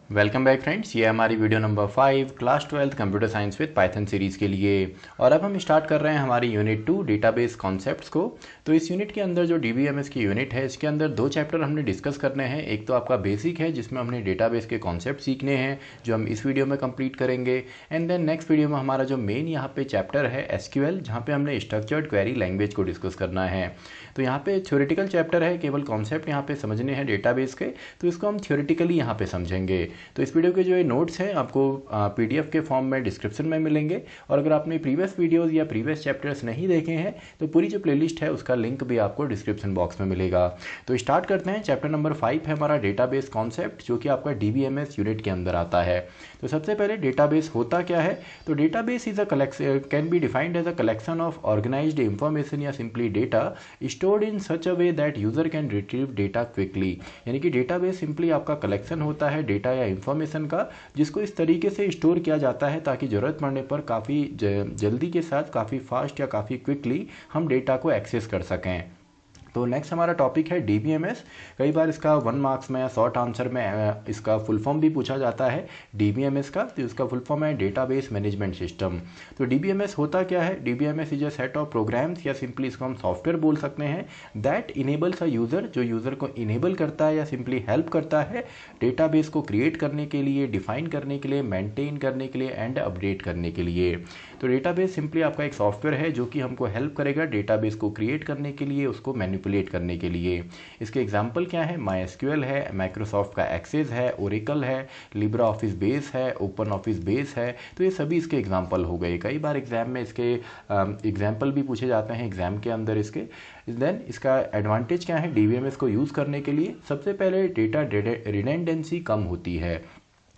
Welcome back friends, ये हमारी video number 5 class 12 computer science with Python series के लिए। और अब हम स्टार्ट कर रहे हैं हमारी यूनिट 2 डेटाबेस कॉन्सेप्ट्स को। तो इस यूनिट के अंदर जो डीबीएमएस की यूनिट है, इसके अंदर दो चैप्टर हमने डिस्कस करने हैं। एक तो आपका बेसिक है जिसमें हमने डेटाबेस के कॉन्सेप्ट सीखने हैं, जो हम इस वीडियो में कंप्लीट करेंगे। एंड देन नेक्स्ट वीडियो में हमारा जो मेन यहाँ पे चैप्टर है एसक्यूएल, जहाँ पे हमने स्ट्रक्चर्ड क्वेरी लैंग्वेज को डिस्कस करना है। तो यहाँ पे थ्योरेटिकल चैप्टर है, केवल कॉन्सेप्ट यहाँ पे समझने हैं डेटाबेस के, तो इसको हम थ्योरेटिकली यहाँ पे समझेंगे। तो इस वीडियो के जो नोट्स हैं आपको पीडीएफ के फॉर्म में डिस्क्रिप्शन में मिलेंगे। और अगर आपने प्रीवियस वीडियोस या प्रीवियस चैप्टर्स नहीं देखे हैं तो पूरी जो प्लेलिस्ट है उसका लिंक भी आपको डिस्क्रिप्शन बॉक्स में मिलेगा। तो स्टार्ट करते हैं। चैप्टर नंबर 5 है हमारा डेटाबेस कॉन्सेप्ट, जो कि आपका डीबीएमएस यूनिट के अंदर आता है। तो सबसे पहले डेटाबेस होता क्या है। तो database is a collection, can be defined as a collection of organised information या simply data stored in such a way that user can retrieve data quickly. यानी कि डेटाबेस सिंपली आपका कलेक्शन होता है डेटा या इंफॉर्मेशन का, जिसको इस तरीके से स्टोर किया जाता है ताकि ज़रूरत पड़ने पर काफ़ी जल्दी के साथ, काफ़ी फास्ट या काफ़ी क्विकली हम डेटा को एक्सेस कर सकें। तो नेक्स्ट हमारा टॉपिक है डीबीएमएस। कई बार इसका 1 मार्क्स में या शॉर्ट आंसर में इसका फुल फॉर्म भी पूछा जाता है डीबीएमएस का। तो इसका फुल फॉर्म है डेटाबेस मैनेजमेंट सिस्टम। तो डीबीएमएस होता क्या है। DBMS is a set of programs, या सिंपली इसको हम सॉफ्टवेयर बोल सकते हैं, दैट इनेबल्स अ यूज़र, जो यूज़र को इनेबल करता है या सिंपली हेल्प करता है डेटाबेस को क्रिएट करने के लिए, डिफाइन करने के लिए, मेंटेन करने के लिए एंड अपडेट करने के लिए। तो डेटाबेस सिंपली आपका एक सॉफ्टवेयर है जो कि हमको हेल्प करेगा डेटाबेस को क्रिएट करने के लिए, उसको मैनिपुलेट करने के लिए। इसके एग्जांपल क्या है। माईएसक्यूएल है, माइक्रोसॉफ्ट का एक्सेस है, ओरेकल है, लिब्रा ऑफिस बेस है, ओपन ऑफिस बेस है। तो ये सभी इसके एग्जाम्पल हो गए। कई बार एग्जाम में इसके एग्जाम्पल भी पूछे जाते हैं एग्जाम के अंदर इसके। देन इसका एडवांटेज क्या है डीबीएमएस को यूज़ करने के लिए। सबसे पहले डेटा रिडेंडेंसी कम होती है,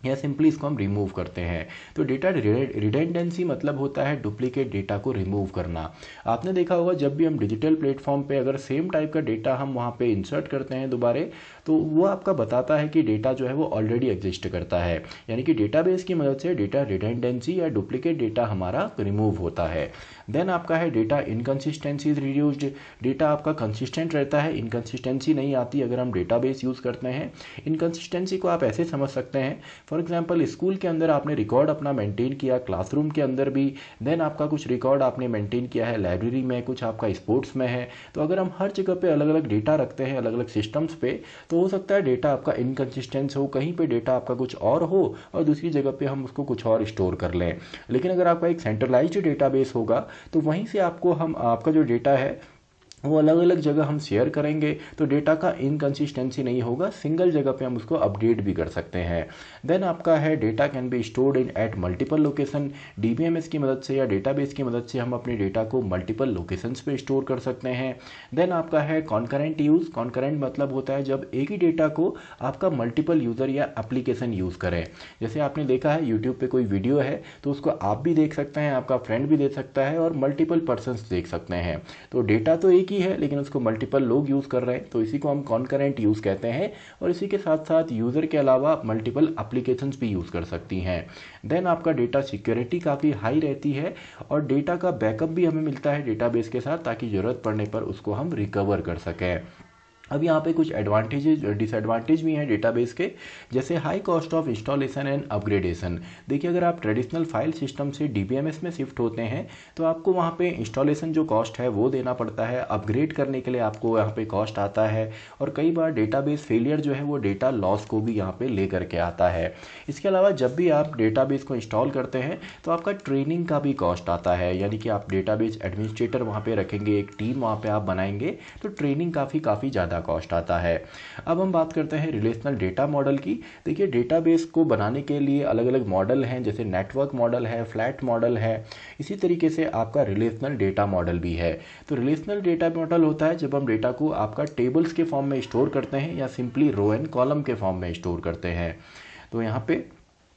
या सिंपली इसको हम रिमूव करते हैं। तो डेटा रिडेंडेंसी मतलब होता है डुप्लीकेट डेटा को रिमूव करना। आपने देखा होगा जब भी हम डिजिटल प्लेटफॉर्म पे अगर सेम टाइप का डेटा हम वहाँ पे इंसर्ट करते हैं दोबारा, तो वो आपका बताता है कि डेटा जो है वो ऑलरेडी एग्जिस्ट करता है। यानी कि डेटाबेस की मदद से डेटा रिडेंडेंसी या डुप्लीकेट डेटा हमारा रिमूव होता है। देन आपका है डेटा इनकन्सिस्टेंसी रिड्यूस्ड। डेटा आपका कंसिस्टेंट रहता है, इनकन्सिस्टेंसी नहीं आती अगर हम डेटाबेस यूज़ करते हैं। इनकन्सिस्टेंसी को आप ऐसे समझ सकते हैं, फॉर एग्जाम्पल स्कूल के अंदर आपने रिकॉर्ड अपना मेंटेन किया, क्लासरूम के अंदर भी, देन आपका कुछ रिकॉर्ड आपने मेंटेन किया है लाइब्रेरी में, कुछ आपका स्पोर्ट्स में है। तो अगर हम हर जगह पे अलग अलग डेटा रखते हैं अलग अलग सिस्टम्स पे, तो हो सकता है डेटा आपका इनकन्सिस्टेंस हो, कहीं पे डेटा आपका कुछ और हो और दूसरी जगह पे हम उसको कुछ और स्टोर कर लें। लेकिन अगर आपका एक सेंट्रलाइज्ड डेटाबेस होगा तो वहीं से आपको हम आपका जो डेटा है वो अलग अलग जगह हम शेयर करेंगे, तो डेटा का इनकन्सिस्टेंसी नहीं होगा, सिंगल जगह पे हम उसको अपडेट भी कर सकते हैं। देन आपका है data can be stored in at multiple location. DBMS की मदद से या डेटाबेस की मदद से हम अपने डेटा को मल्टीपल लोकेशंस पे स्टोर कर सकते हैं। देन आपका है कॉन्करेंट यूज़। कॉन्करेंट मतलब होता है जब एक ही डेटा को आपका मल्टीपल यूज़र या एप्लीकेशन यूज़ करें। जैसे आपने देखा है यूट्यूब पे कोई वीडियो है तो उसको आप भी देख सकते हैं, आपका फ्रेंड भी देख सकता है और मल्टीपल पर्सनस देख सकते हैं। तो डेटा तो एक ही है लेकिन उसको मल्टीपल लोग यूज़ कर रहे हैं, तो इसी को हम कॉन्करेंट यूज़ कहते हैं। और इसी के साथ साथ यूज़र के अलावा मल्टीपल एप्लीकेशंस भी यूज़ कर सकती हैं। देन आपका डेटा सिक्योरिटी काफ़ी हाई रहती है और डेटा का बैकअप भी हमें मिलता है डेटाबेस के साथ, ताकि ज़रूरत पड़ने पर उसको हम रिकवर कर सकें। अब यहाँ पे कुछ एडवांटेजेस डिसएडवांटेज भी हैं डेटाबेस के, जैसे high cost of installation and upgradation. देखिए अगर आप ट्रेडिशनल फाइल सिस्टम से डीबीएमएस में शिफ्ट होते हैं तो आपको वहाँ पे इंस्टॉलेशन जो कॉस्ट है वो देना पड़ता है, अपग्रेड करने के लिए आपको यहाँ पे कॉस्ट आता है, और कई बार डेटाबेस फेलियर जो है वो डेटा लॉस को भी यहाँ पे ले करके आता है। इसके अलावा जब भी आप डेटाबेस को इंस्टॉल करते हैं तो आपका ट्रेनिंग का भी कॉस्ट आता है, यानी कि आप डेटाबेस एडमिनिस्ट्रेटर वहाँ पे रखेंगे, एक टीम वहाँ पे आप बनाएंगे, तो ट्रेनिंग काफ़ी ज़्यादा कॉस्ट आता है। अब हम बात करते हैं रिलेशनल डेटा मॉडल की। देखिए डेटाबेस को बनाने के लिए अलग अलग मॉडल हैं, जैसे नेटवर्क मॉडल है, फ्लैट मॉडल है, इसी तरीके से आपका रिलेशनल डेटा मॉडल भी है। तो रिलेशनल डेटा मॉडल होता है जब हम डेटा को आपका टेबल्स के फॉर्म में स्टोर करते हैं या सिंपली रो एंड कॉलम के फॉर्म में स्टोर करते हैं। तो यहाँ पे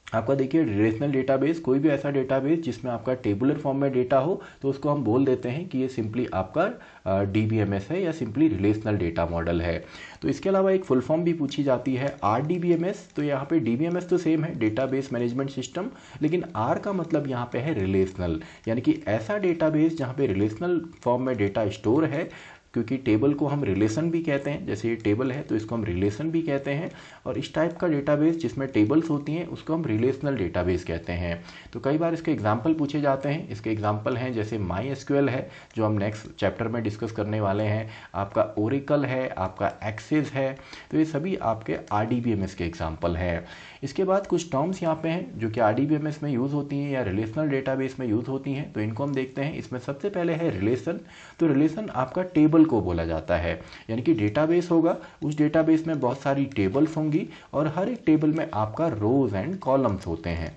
आपका देखिए रिलेशनल डेटाबेस, कोई भी ऐसा डेटाबेस जिसमें आपका टेबुलर फॉर्म में डेटा हो तो उसको हम बोल देते हैं कि ये सिंपली आपका डीबीएमएस है या सिंपली रिलेशनल डेटा मॉडल है। तो इसके अलावा एक फुल फॉर्म भी पूछी जाती है आरडीबीएमएस। तो यहाँ पे डीबीएमएस तो सेम है, डेटाबेस मैनेजमेंट सिस्टम, लेकिन आर का मतलब यहाँ पे है रिलेशनल, यानी कि ऐसा डेटाबेस जहाँ पे रिलेशनल फॉर्म में डेटा स्टोर है क्योंकि टेबल को हम रिलेशन भी कहते हैं, जैसे ये टेबल है तो इसको हम रिलेशन भी कहते हैं, और इस टाइप का डेटाबेस जिसमें टेबल्स होती हैं उसको हम रिलेशनल डेटाबेस कहते हैं। तो कई बार इसके एग्जाम्पल पूछे जाते हैं। इसके एग्जाम्पल हैं जैसे MySQL है जो हम नेक्स्ट चैप्टर में डिस्कस करने वाले हैं, आपका ओरेकल है, आपका एक्सेस है, तो ये सभी आपके RDBMS के एग्जाम्पल हैं। इसके बाद कुछ टर्म्स यहाँ पे हैं जो कि RDBMS में यूज़ होती हैं या रिलेशनल डेटाबेस में यूज़ होती हैं, तो इनको हम देखते हैं। इसमें सबसे पहले है रिलेशन। तो रिलेशन आपका टेबल को बोला जाता है, यानी कि डेटाबेस होगा, उस डेटाबेस में बहुत सारी टेबल्स होंगी और हर एक टेबल में आपका रोज एंड कॉलम्स होते हैं।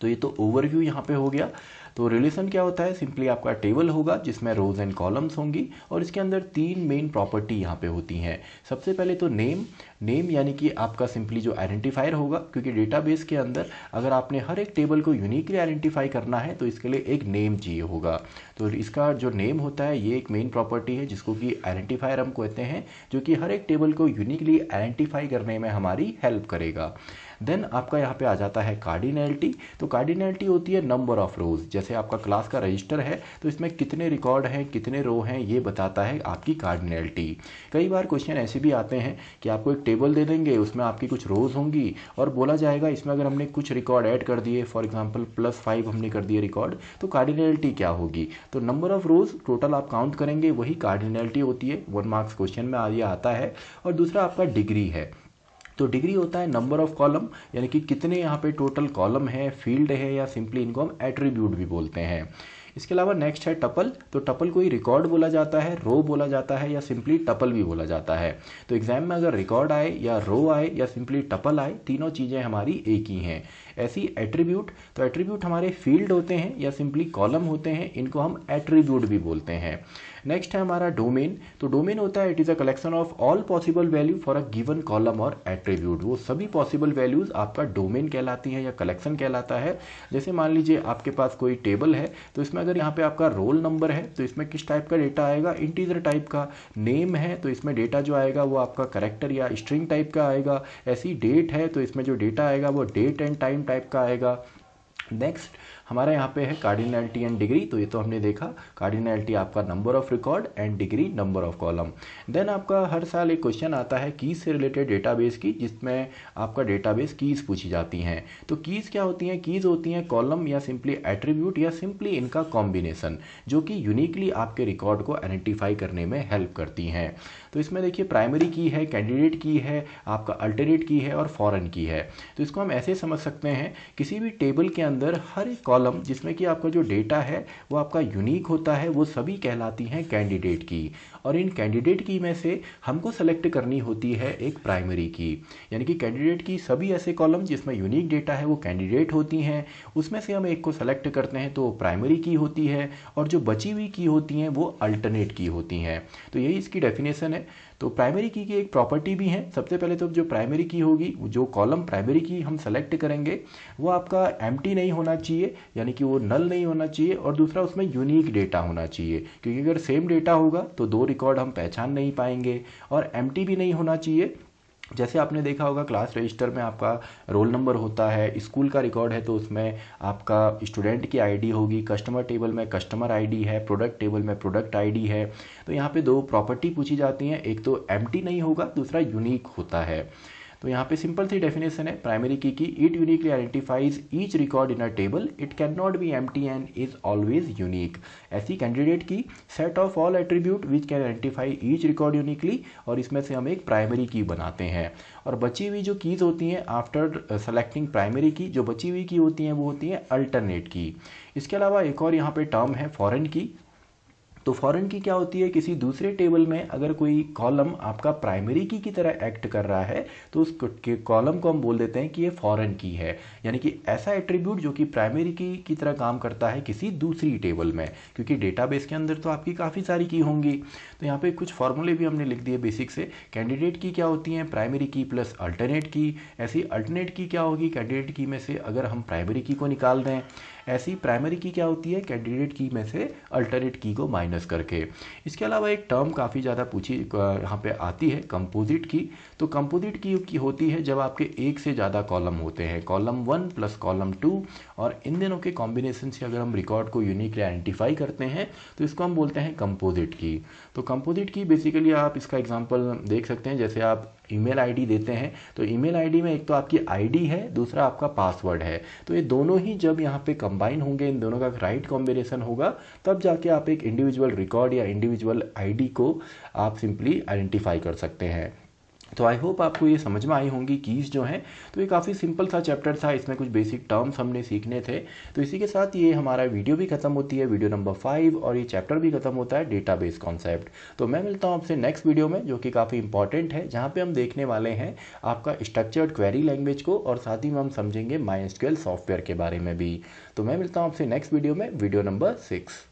तो ये तो ओवरव्यू यहाँ पे हो गया। तो रिलेशन क्या होता है, सिंपली आपका टेबल होगा जिसमें रोज एंड कॉलम्स होंगी और इसके अंदर तीन मेन प्रॉपर्टी यहाँ पे होती हैं। सबसे पहले तो नेम यानी कि आपका सिंपली जो आइडेंटिफायर होगा, क्योंकि डेटाबेस के अंदर अगर आपने हर एक टेबल को यूनिकली आइडेंटिफाई करना है तो इसके लिए एक नेम चाहिए होगा। तो इसका जो नेम होता है ये एक मेन प्रॉपर्टी है जिसको कि आइडेंटिफायर हम कहते हैं, जो कि हर एक टेबल को यूनिकली आइडेंटिफाई करने में हमारी हेल्प करेगा। देन आपका यहाँ पे आ जाता है कार्डिनैलिटी। तो कार्डिनैलिटी होती है नंबर ऑफ रोज। जैसे आपका क्लास का रजिस्टर है तो इसमें कितने रिकॉर्ड हैं, कितने रो हैं, ये बताता है आपकी कार्डिनैलिटी। कई बार क्वेश्चन ऐसे भी आते हैं कि आपको एक टेबल दे देंगे, उसमें आपकी कुछ रोज होंगी और बोला जाएगा इसमें अगर हमने कुछ रिकॉर्ड ऐड कर दिए, फॉर एग्जांपल +5 हमने कर दिए रिकॉर्ड, तो कार्डिनैलिटी क्या होगी। तो नंबर ऑफ रोज टोटल आप काउंट करेंगे, वही कार्डिनैलिटी होती है। 1 मार्क्स क्वेश्चन में ये आता है। और दूसरा आपका डिग्री है। तो डिग्री होता है नंबर ऑफ कॉलम, यानी कि कितने यहाँ पे टोटल कॉलम है, फील्ड है, या सिंपली इनको हम एट्रीब्यूट भी बोलते हैं। इसके अलावा नेक्स्ट है टपल। तो टपल को ही रिकॉर्ड बोला जाता है, रो बोला जाता है, या सिंपली टपल भी बोला जाता है। तो एग्जाम में अगर रिकॉर्ड आए या रो आए या सिंपली टपल आए, तीनों चीज़ें हमारी एक ही हैं। ऐसी एट्रीब्यूट, तो एट्रीब्यूट हमारे फील्ड होते हैं या सिंपली कॉलम होते हैं, इनको हम एट्रीब्यूट भी बोलते हैं। नेक्स्ट है हमारा डोमेन। तो डोमेन होता है it is a collection of all possible value for a given column और एट्रीब्यूट। वो सभी पॉसिबल वैल्यूज आपका डोमेन कहलाती हैं या कलेक्शन कहलाता है। जैसे मान लीजिए आपके पास कोई टेबल है, तो इसमें अगर यहाँ पे आपका रोल नंबर है तो इसमें किस टाइप का डेटा आएगा, इंटीजर टाइप का। नेम है तो इसमें डेटा जो आएगा वो आपका कैरेक्टर या स्ट्रिंग टाइप का आएगा। ऐसी डेट है तो इसमें जो डेटा आएगा वो डेट एंड टाइम टाइप का आएगा। नेक्स्ट हमारा यहाँ पे है कार्डिनैलिटी एंड डिग्री। तो ये तो हमने देखा, कार्डिनैलिटी आपका number of record and degree number of column. Then आपका हर साल एक क्वेश्चन आता है कीज से रिलेटेड डेटाबेस की, जिसमें आपका डेटाबेस कीज पूछी जाती हैं। तो कीज क्या होती हैं, कीज होती हैं कॉलम या सिंपली एट्रीब्यूट या सिंपली इनका कॉम्बिनेशन, जो कि यूनिकली आपके रिकॉर्ड को आइडेंटिफाई करने में हेल्प करती हैं। तो इसमें देखिए प्राइमरी की है, कैंडिडेट की है, आपका अल्टरनेट की है और फॉरेन की है। तो इसको हम ऐसे समझ सकते हैं, किसी भी टेबल के अंदर हर एक कॉलम जिसमें कि आपका जो डेटा है वो आपका यूनिक होता है, वो सभी कहलाती हैं कैंडिडेट की। और इन कैंडिडेट की में से हमको सेलेक्ट करनी होती है एक प्राइमरी की, यानी कि कैंडिडेट की सभी ऐसे कॉलम जिसमें यूनिक डेटा है वो कैंडिडेट होती हैं, उसमें से हम एक को सेलेक्ट करते हैं तो प्राइमरी की होती है, और जो बची हुई की होती हैं वो अल्टरनेट की होती हैं। तो यही इसकी डेफिनेशन है। तो प्राइमरी की एक प्रॉपर्टी भी है। सबसे पहले तो जो प्राइमरी की होगी, जो कॉलम प्राइमरी की हम सेलेक्ट करेंगे वो आपका एम्प्टी नहीं होना चाहिए, यानी कि वो नल नहीं होना चाहिए, और दूसरा उसमें यूनिक डेटा होना चाहिए, क्योंकि अगर सेम डेटा होगा तो दो रिकॉर्ड हम पहचान नहीं पाएंगे। और एम्प्टी भी नहीं होना चाहिए। जैसे आपने देखा होगा क्लास रजिस्टर में आपका रोल नंबर होता है, स्कूल का रिकॉर्ड है तो उसमें आपका स्टूडेंट की आईडी होगी, कस्टमर टेबल में कस्टमर आईडी है, प्रोडक्ट टेबल में प्रोडक्ट आईडी है। तो यहाँ पे दो प्रॉपर्टी पूछी जाती हैं, एक तो एम्प्टी नहीं होगा, दूसरा यूनिक होता है। तो यहाँ पे सिंपल सी डेफिनेशन है प्राइमरी की it uniquely identifies each record in a table, it can not be empty and is always unique. ऐसी कैंडिडेट की set of all attribute which can identify each record uniquely, और इसमें से हम एक primary की बनाते हैं। और बची हुई जो कीज होती हैं आफ्टर सेलेक्टिंग प्राइमरी की, जो बची हुई की होती हैं वो होती हैं अल्टरनेट की। इसके अलावा एक और यहाँ पे टर्म है फॉरेन की। तो फॉरेन की क्या होती है, किसी दूसरे टेबल में अगर कोई कॉलम आपका प्राइमरी की तरह एक्ट कर रहा है तो उस कॉलम को हम बोल देते हैं कि ये फॉरेन की है, यानी कि ऐसा एट्रीब्यूट जो कि प्राइमरी की तरह काम करता है किसी दूसरी टेबल में, क्योंकि डेटाबेस के अंदर तो आपकी काफ़ी सारी की होंगी। तो यहाँ पे कुछ फॉर्मूले भी हमने लिख दिए बेसिक से। कैंडिडेट की क्या होती हैं, प्राइमरी की प्लस अल्टरनेट की। ऐसी अल्टरनेट की क्या होगी, कैंडिडेट की में से अगर हम प्राइमरी की को निकाल दें। ऐसी प्राइमरी की क्या होती है, कैंडिडेट की में से अल्टरनेट की को माइनस DBMS करके। इसके अलावा एक टर्म काफ़ी ज़्यादा पूछी यहाँ पे आती है कंपोजिट की। तो कंपोजिट की होती है जब आपके एक से ज़्यादा कॉलम होते हैं, कॉलम 1 प्लस कॉलम 2, और इन दोनों के कॉम्बिनेशन से अगर हम रिकॉर्ड को यूनिकली आइडेंटिफाई करते हैं तो इसको हम बोलते हैं कंपोजिट की। तो कंपोजिट की बेसिकली आप इसका एग्जांपल देख सकते हैं, जैसे आप ईमेल आईडी देते हैं तो ईमेल आईडी में एक तो आपकी आईडी है, दूसरा आपका पासवर्ड है। तो ये दोनों ही जब यहाँ पे कंबाइन होंगे, इन दोनों का राइट कॉम्बिनेशन होगा, तब जाके आप एक इंडिविजुअल रिकॉर्ड या इंडिविजुअल आईडी को आप सिंपली आइडेंटिफाई कर सकते हैं। तो आई होप आपको ये समझ में आई होंगी कीज़ जो हैं। तो ये काफ़ी सिंपल सा चैप्टर था, इसमें कुछ बेसिक टर्म्स हमने सीखने थे। तो इसी के साथ ये हमारा वीडियो भी खत्म होती है, वीडियो नंबर 5, और ये चैप्टर भी खत्म होता है डेटाबेस कॉन्सेप्ट। तो मैं मिलता हूँ आपसे नेक्स्ट वीडियो में, जो कि काफ़ी इंपॉर्टेंट है, जहाँ पे हम देखने वाले हैं आपका स्ट्रक्चर्ड क्वेरी लैंग्वेज को, और साथ ही में हम समझेंगे MySQL सॉफ्टवेयर के बारे में भी। तो मैं मिलता हूँ आपसे नेक्स्ट वीडियो में, वीडियो नंबर 6।